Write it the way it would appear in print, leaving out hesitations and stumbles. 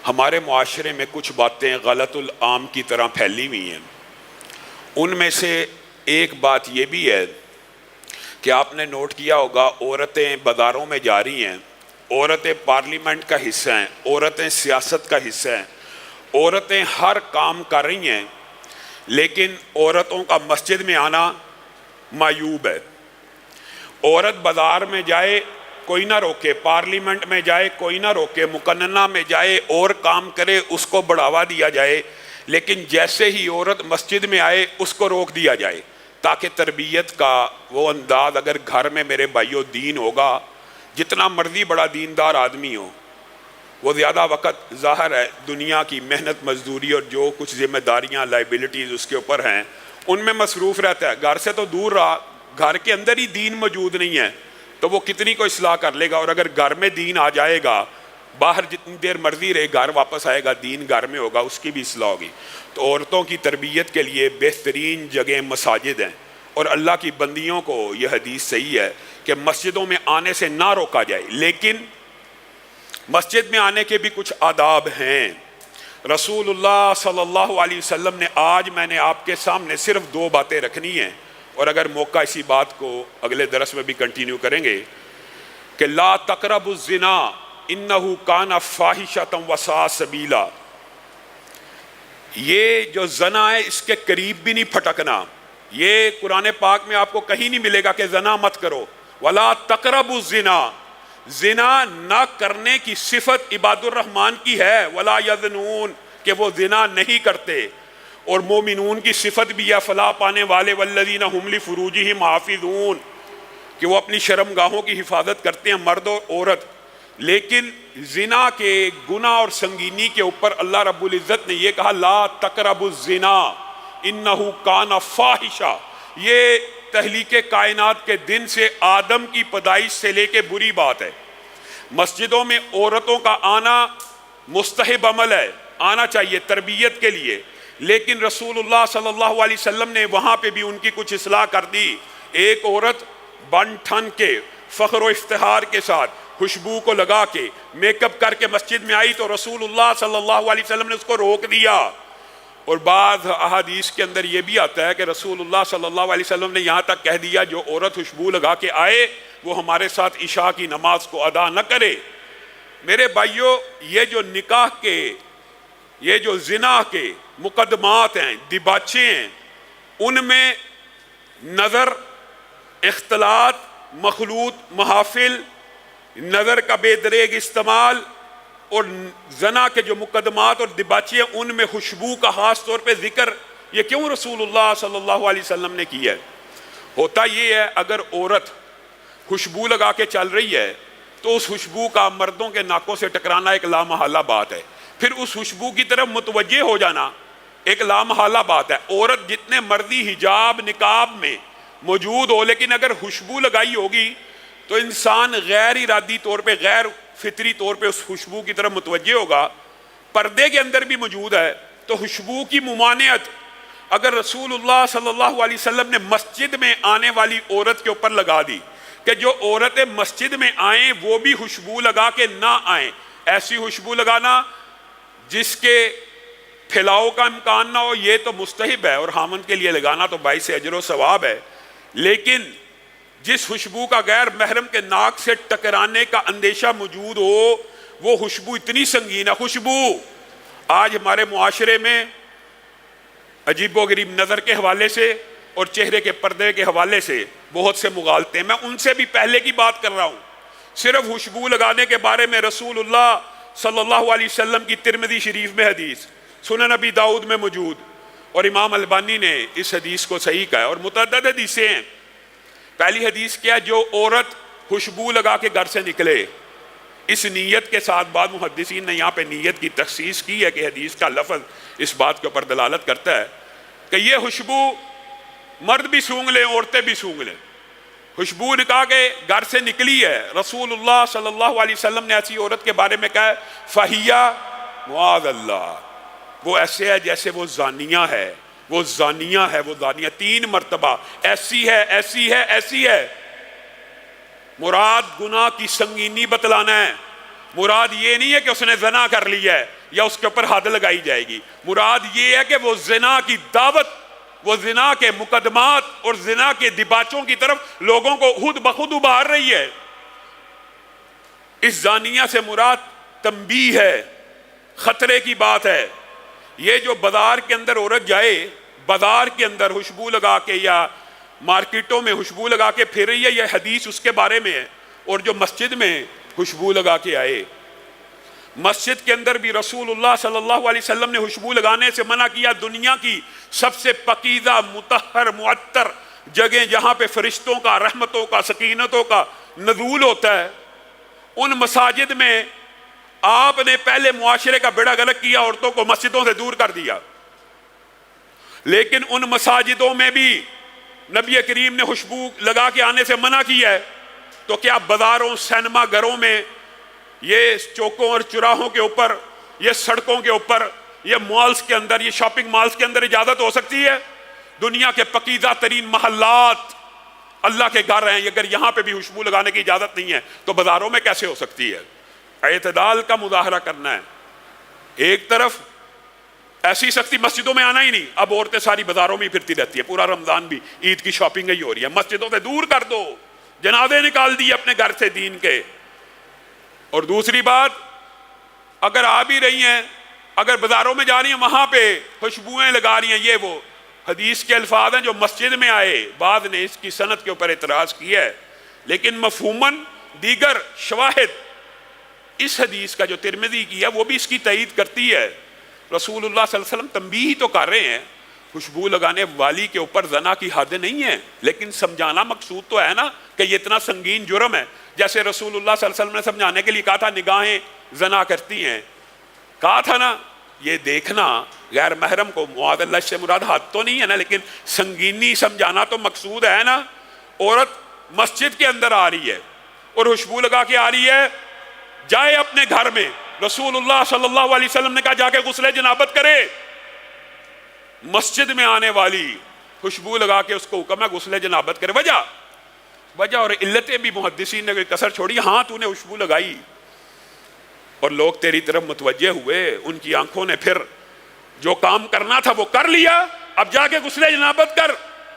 ہمارے معاشرے میں کچھ باتیں غلط العام کی طرح پھیلی ہوئی ہیں۔ ان میں سے ایک بات یہ بھی ہے کہ آپ نے نوٹ کیا ہوگا، عورتیں بازاروں میں جا رہی ہیں، عورتیں پارلیمنٹ کا حصہ ہیں، عورتیں سیاست کا حصہ ہیں، عورتیں ہر کام کر رہی ہیں، لیکن عورتوں کا مسجد میں آنا معیوب ہے۔ عورت بازار میں جائے کوئی نہ روکے، پارلیمنٹ میں جائے کوئی نہ روکے، مقننہ میں جائے اور کام کرے اس کو بڑھاوا دیا جائے، لیکن جیسے ہی عورت مسجد میں آئے اس کو روک دیا جائے، تاکہ تربیت کا وہ انداز، اگر گھر میں میرے بھائیوں دین ہوگا، جتنا مرضی بڑا دیندار آدمی ہو، وہ زیادہ وقت ظاہر ہے دنیا کی محنت مزدوری اور جو کچھ ذمہ داریاں لائبلٹیز اس کے اوپر ہیں ان میں مصروف رہتا ہے۔ گھر سے تو دور رہا، گھر کے اندر ہی دین موجود نہیں ہے تو وہ کتنی کو اصلاح کر لے گا، اور اگر گھر میں دین آ جائے گا، باہر جتنی دیر مرضی رہے، گھر واپس آئے گا، دین گھر میں ہوگا، اس کی بھی اصلاح ہوگی۔ تو عورتوں کی تربیت کے لیے بہترین جگہ مساجد ہیں، اور اللہ کی بندیوں کو یہ حدیث صحیح ہے کہ مسجدوں میں آنے سے نہ روکا جائے، لیکن مسجد میں آنے کے بھی کچھ آداب ہیں۔ رسول اللہ صلی اللہ علیہ وسلم نے، آج میں نے آپ کے سامنے صرف 2 باتیں رکھنی ہیں، اور اگر موقع اسی بات کو اگلے درس میں بھی کنٹینیو کریں گے کہ لا تقربوا الزنا انہ کان فاحشۃ وساء سبیلا، یہ جو زنا ہے اس کے قریب بھی نہیں پھٹکنا۔ یہ قرآن پاک میں آپ کو کہیں نہیں ملے گا کہ زنا مت کرو، ولا تقربوا الزنا، زنا نہ کرنے کی صفت عباد الرحمن کی ہے، ولا یزنون، کہ وہ زنا نہیں کرتے، اور مومنون کی صفت بھی ہے فلاح پانے والے، والذین هم لفروجہم حافظون، کہ وہ اپنی شرمگاہوں کی حفاظت کرتے ہیں، مرد اور عورت۔ لیکن زنا کے گناہ اور سنگینی کے اوپر اللہ رب العزت نے یہ کہا لا تقربوا الزنا انہ کان فاحشہ۔ یہ تخلیق کائنات کے دن سے، آدم کی پیدائش سے لے کے بری بات ہے۔ مسجدوں میں عورتوں کا آنا مستحب عمل ہے، آنا چاہیے تربیت کے لیے، لیکن رسول اللہ صلی اللہ علیہ وسلم نے وہاں پہ بھی ان کی کچھ اصلاح کر دی۔ ایک عورت بن ٹھن کے فخر و افتخار کے ساتھ خوشبو کو لگا کے میک اپ کر کے مسجد میں آئی تو رسول اللہ صلی اللہ علیہ وسلم نے اس کو روک دیا۔ اور بعض احادیث کے اندر یہ بھی آتا ہے کہ رسول اللہ صلی اللہ علیہ وسلم نے یہاں تک کہہ دیا جو عورت خوشبو لگا کے آئے وہ ہمارے ساتھ عشاء کی نماز کو ادا نہ کرے۔ میرے بھائیوں، یہ جو نکاح کے، یہ جو زنا کے مقدمات ہیں، دباچے ہیں، ان میں نظر، اختلاط، مخلوط محافل، نظر کا بے دریغ استعمال، اور زنا کے جو مقدمات اور دباچے ہیں ان میں خوشبو کا خاص طور پہ ذکر یہ کیوں رسول اللہ صلی اللہ علیہ وسلم نے کیا ہے؟ ہوتا یہ ہے اگر عورت خوشبو لگا کے چل رہی ہے تو اس خوشبو کا مردوں کے ناکوں سے ٹکرانا ایک لامحالہ بات ہے، پھر اس خوشبو کی طرف متوجہ ہو جانا ایک لامحالہ بات ہے۔ عورت جتنے مرضی حجاب نقاب میں موجود ہو، لیکن اگر خوشبو لگائی ہوگی تو انسان غیر ارادی طور پہ، غیر فطری طور پہ اس خوشبو کی طرف متوجہ ہوگا۔ پردے کے اندر بھی موجود ہے تو خوشبو کی ممانعت اگر رسول اللہ صلی اللہ علیہ وسلم نے مسجد میں آنے والی عورت کے اوپر لگا دی کہ جو عورتیں مسجد میں آئیں وہ بھی خوشبو لگا کے نہ آئیں، ایسی خوشبو لگانا جس کے پھیلاؤ کا امکان نہ ہو، یہ تو مستحب ہے، اور خامند کے لیے لگانا تو باعث اجر و ثواب ہے، لیکن جس خوشبو کا غیر محرم کے ناک سے ٹکرانے کا اندیشہ موجود ہو وہ خوشبو اتنی سنگین ہے۔ خوشبو آج ہمارے معاشرے میں عجیب و غریب نظر کے حوالے سے اور چہرے کے پردے کے حوالے سے بہت سے مغالطے ہیں، میں ان سے بھی پہلے کی بات کر رہا ہوں۔ صرف خوشبو لگانے کے بارے میں رسول اللہ صلی اللہ علیہ وسلم کی ترمذی شریف میں حدیث، سنن نبی داؤد میں موجود، اور امام البانی نے اس حدیث کو صحیح کہا ہے، اور متعدد حدیثیں ہیں۔ پہلی حدیث کیا؟ جو عورت خوشبو لگا کے گھر سے نکلے، اس نیت کے ساتھ، بعض محدثین نے یہاں پہ نیت کی تخصیص کی ہے کہ حدیث کا لفظ اس بات کے اوپر دلالت کرتا ہے کہ یہ خوشبو مرد بھی سونگھ لیں، عورتیں بھی سونگھ لیں، خوشبو نکال کے گھر سے نکلی ہے۔ رسول اللہ صلی اللہ علیہ وسلم نے ایسی عورت کے بارے میں کہا فہیہ معاذ اللہ، وہ ایسے ہے جیسے وہ زانیہ ہے، وہ زانیہ ہے، وہ زانیہ، 3 مرتبہ ایسی ہے، ایسی ہے، ایسی ہے۔ مراد گناہ کی سنگینی بتلانا ہے، مراد یہ نہیں ہے کہ اس نے زنا کر لیا ہے یا اس کے اوپر حد لگائی جائے گی، مراد یہ ہے کہ وہ زنا کی دعوت، وہ زنا کے مقدمات اور زنا کے دباچوں کی طرف لوگوں کو خود بخود ابھار رہی ہے۔ اس زانیہ سے مراد تنبیہ ہے، خطرے کی بات ہے۔ یہ جو بازار کے اندر عورت جائے، بازار کے اندر خوشبو لگا کے یا مارکیٹوں میں خوشبو لگا کے پھر رہی ہے، یہ حدیث اس کے بارے میں ہے۔ اور جو مسجد میں خوشبو لگا کے آئے، مسجد کے اندر بھی رسول اللہ صلی اللہ علیہ وسلم نے خوشبو لگانے سے منع کیا۔ دنیا کی سب سے پاکیزہ، مطہر، معطر جگہ جہاں پہ فرشتوں کا، رحمتوں کا، سکینتوں کا نزول ہوتا ہے، ان مساجد میں آپ نے پہلے معاشرے کا بیڑا غرق کیا، عورتوں کو مسجدوں سے دور کر دیا۔ لیکن ان مساجدوں میں بھی نبی کریم نے خوشبو لگا کے آنے سے منع کیا ہے، تو کیا بازاروں، سینما گھروں میں، یہ چوکوں اور چراہوں کے اوپر، یہ سڑکوں کے اوپر، یہ مالز کے اندر، یہ شاپنگ مالز کے اندر اجازت ہو سکتی ہے؟ دنیا کے پاکیزہ ترین محلات اللہ کے گھر ہیں، اگر یہاں پہ بھی خوشبو لگانے کی اجازت نہیں ہے تو بازاروں میں کیسے ہو سکتی ہے؟ اعتدال کا مظاہرہ کرنا ہے۔ ایک طرف ایسی سختی، مسجدوں میں آنا ہی نہیں، اب عورتیں ساری بازاروں میں پھرتی رہتی ہے، پورا رمضان بھی عید کی شاپنگ ہی ہو رہی ہے، مسجدوں سے دور کر دو، جنازے نکال دیے اپنے گھر سے دین کے۔ اور دوسری بات، اگر آ بھی رہی ہیں، اگر بازاروں میں جا رہی ہیں، وہاں پہ خوشبوئیں لگا رہی ہیں، یہ وہ حدیث کے الفاظ ہیں جو مسجد میں آئے۔ بعض نے اس کی سند کے اوپر اعتراض کیا ہے، لیکن مفہوماً دیگر شواہد اس حدیث کا جو ترمذی کی ہے وہ بھی اس کی تائید کرتی ہے۔ رسول اللہ صلی اللہ علیہ وسلم تنبیہ تو کر رہے ہیں، خوشبو لگانے والی کے اوپر زنا کی حد نہیں ہے، لیکن سمجھانا مقصود تو ہے نا کہ یہ اتنا سنگین جرم ہے۔ جیسے رسول اللہ صلی اللہ علیہ وسلم نے سمجھانے کے لیے کہا تھا نگاہیں زنا کرتی ہیں، کہا تھا نا یہ دیکھنا غیر محرم کو، معاذ اللہ سے مراد حد تو نہیں ہے نا، لیکن سنگینی سمجھانا تو مقصود ہے نا۔ عورت مسجد کے اندر آ رہی ہے اور خوشبو لگا کے آ رہی ہے، جائے اپنے گھر میں، رسول اللہ صلی اللہ علیہ وسلم نے کہا جا کے غسل جنابت کرے۔ مسجد میں آنے والی خوشبو لگا کے اس کو حکم ہے غسل جنابت کرے۔ وجہ اور علتیں بھی محدثین نے کوئی کسر چھوڑی، ہاں تو نے خوشبو لگائی اور لوگ تیری طرف متوجہ ہوئے، ان کی آنکھوں نے پھر جو کام کرنا تھا وہ کر لیا، اب جا کے غسل جنابت کر۔